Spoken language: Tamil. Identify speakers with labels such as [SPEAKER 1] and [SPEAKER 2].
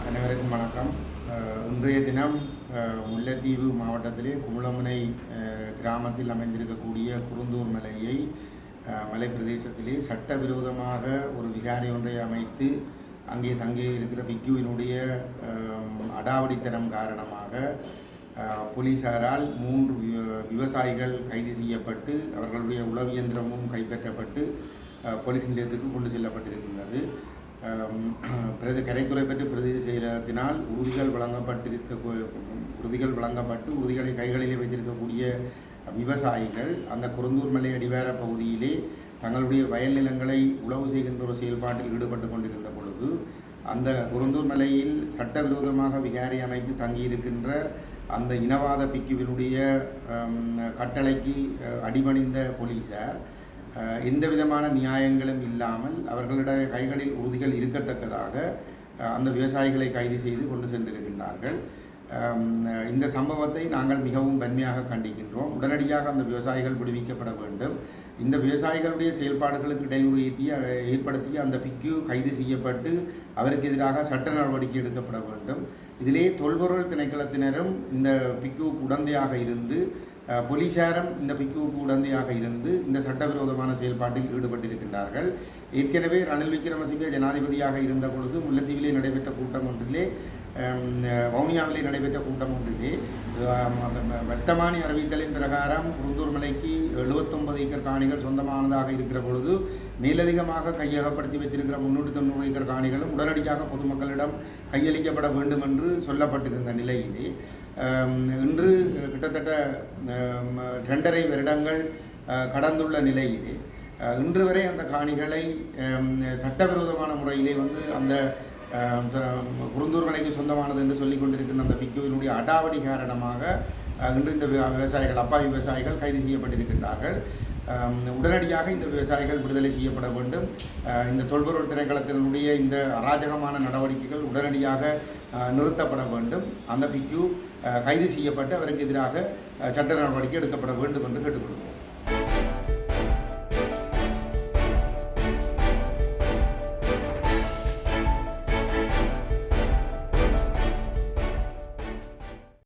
[SPEAKER 1] அனைவருக்கும் வணக்கம். இன்றைய தினம் முல்லைத்தீவு மாவட்டத்திலே குமுளமுனை கிராமத்தில் அமைந்திருக்கக்கூடிய குருந்தூர் மலை பிரதேசத்திலே சட்டவிரோதமாக ஒரு விகாரை ஒன்றை அமைத்து அங்கே தங்கி இருக்கிற பிக்குவினுடைய அடாவடித்தனம் காரணமாக போலீசாரால் 3 விவசாயிகள் கைது செய்யப்பட்டு அவர்களுடைய உளவியந்திரமும் கைப்பற்றப்பட்டு போலீஸ் நிலையத்துக்கு கொண்டு செல்லப்பட்டிருக்கின்றது. கரைத்துறை பற்றி பிரதி செயலகத்தினால் உறுதிகள் வழங்கப்பட்டு உறுதிகளை கைகளிலே வைத்திருக்கக்கூடிய விவசாயிகள் அந்த குருந்தூர் மலை அடிவார பகுதியிலே தங்களுடைய வயல் நிலங்களை உழவு செய்கின்ற ஒரு செயல்பாட்டில் ஈடுபட்டு கொண்டிருந்த பொழுது அந்த குருந்தூர் மலையில் சட்டவிரோதமாக விகாரை அமைத்து தங்கியிருக்கின்ற அந்த இனவாத பிக்குவினுடைய கட்டளைக்கு அடிபணிந்த போலீசார் எந்த விதமான நியாயங்களும் இல்லாமல் அவர்களுடைய கைகளில் உறுதிகள் இருக்கத்தக்கதாக அந்த விவசாயிகளை கைது செய்து கொண்டு சென்றிருக்கின்றார்கள். இந்த சம்பவத்தை நாங்கள் மிகவும் வன்மையாக கண்டிக்கின்றோம். உடனடியாக அந்த விவசாயிகள் விடுவிக்கப்பட வேண்டும். இந்த விவசாயிகளுடைய செயல்பாடுகளுக்கு இடையூறு ஏற்படுத்திய அந்த பிக்கு கைது செய்யப்பட்டு அவருக்கு எதிராக சட்ட நடவடிக்கை எடுக்கப்பட வேண்டும். இதிலே தொல்பொருள் திணைக்களத்தினரும் இந்த பிக்குவுக்கு உடந்தையாக இருந்து போலீசாரும் இந்த பிக்குவுக்கு உடந்தையாக இருந்து இந்த சட்டவிரோதமான செயல்பாட்டில் ஈடுபட்டிருக்கின்றார்கள். ஏற்கனவே ரணில் விக்ரமசிங்கே ஜனாதிபதியாக இருந்த பொழுது முல்லைத்தீவிலே நடைபெற்ற கூட்டம் ஒன்றிலே வவுனியாவிலே நடைபெற்ற கூட்டம் ஒன்றிலே வர்த்தமானி அறிவித்தலின் பிரகாரம் குருந்தூர் மலைக்கு 79 ஏக்கர் காணிகள் சொந்தமானதாக இருக்கிற பொழுது மேலதிகமாக கையகப்படுத்தி வைத்திருக்கிற 390 ஏக்கர் காணிகளும் உடனடியாக பொதுமக்களிடம் கையளிக்கப்பட வேண்டும் என்று சொல்லப்பட்டிருந்த நிலையிலே இன்று கிட்டத்தட்ட 2.5 வருடங்கள் கடந்துள்ள நிலையிலே இன்று வரை அந்த காணிகளை சட்டவிரோதமான முறையிலே அந்த குருந்தூர் மலைக்கு சொந்தமானது என்று சொல்லிக் கொண்டிருக்கின்ற அந்த பிக்குவினுடைய அடாவடி காரணமாக இன்று இந்த விவசாயிகள் அப்பாவி விவசாயிகள் கைது செய்யப்பட்டிருக்கின்றார்கள். உடனடியாக இந்த விவசாயிகள் விடுதலை செய்யப்பட வேண்டும். இந்த தொல்பொருள் திணைக்களத்தினுடைய இந்த அராஜகமான நடவடிக்கைகள் உடனடியாக நிறுத்தப்பட வேண்டும். அந்த பிக்கு கைது செய்யப்பட்டு அவருக்கு எதிராக சட்ட நடவடிக்கை எடுக்கப்பட வேண்டும் என்று கேட்டுக்கொள்கிறோம்.